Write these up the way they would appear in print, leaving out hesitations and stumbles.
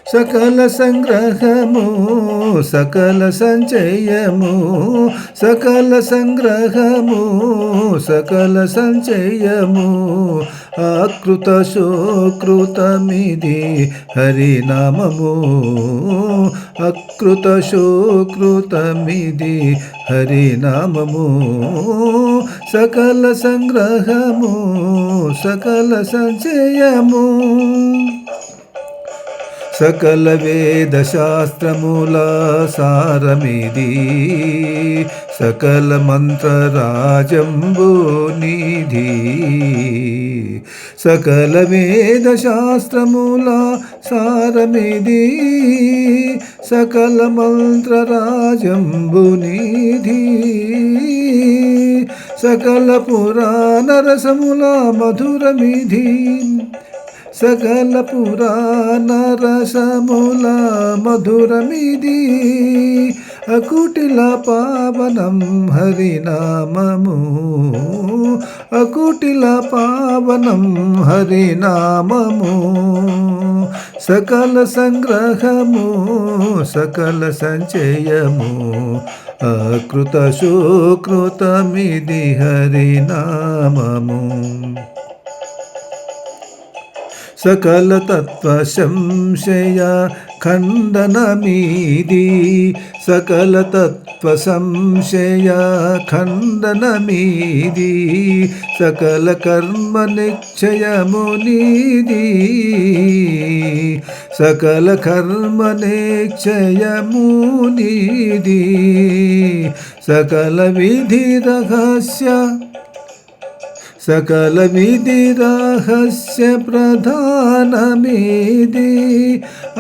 సకల సంగ్రహము సకల సంచయము సకల సంగ్రహము సకల సంచయము ఆకృత శోకృతమిది హరినామము అకృత శోకృతమిది హరినామము సకల సంగ్రహము సకల సంచయము సకల వేద శాస్త్రముల సారమిది సకల మంత్రరాజంబు నిధి సకల వేద శాస్త్రముల సారమిది సకల మంత్రరాజంబు నిధి సకల పురాణ రసముల మధురమిధి సకల పురాణ రసముల మధురమిది అకుటిల పావనం హరినామము అకుటిల పావనం హరినామము సకల సంగ్రహము సకల సంచయము అకృత శోకృతమిది హరినామము సకల తత్వ సంశయ ఖండనమీది సకల తత్వ సంశయ ఖండనమీది సకల కర్మ నిశ్చయమునిది సకల కర్మ నిశ్చయమునిది సకల విధి రహస్య సకల విధి రహస్య ప్రధానమిది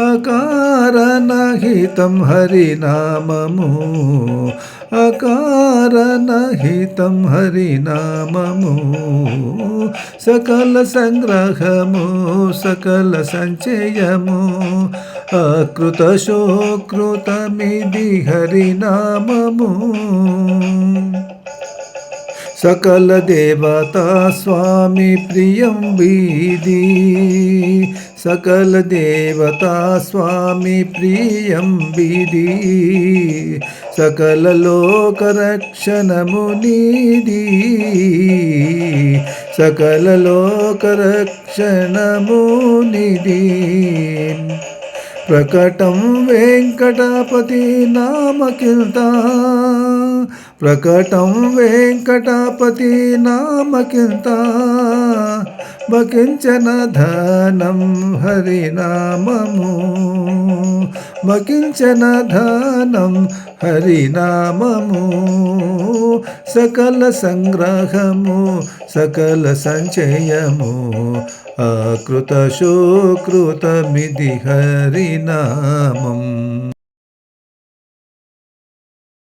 అకారణహితం హరినామము అకారణహితం హరినామము సకల సంగ్రహము సకల సంచయము అకృత శోకృతమిది హరినామము సకల దేవతా స్వామి ప్రియం వీది సకల దేవతా స్వామి ప్రియం వీది సకల లోక రక్షణము నీది సకల లోక రక్షణము నిధి ప్రకటం వెంకటాపతి నామకింత ప్రకటం వెంకటాపతి నామకింత బకించన ధనం హరినామము బకించన ధనం హరినామము సకల సంగ్రహము సకల సంచయము అకృత శోకృతమిది హరినామం.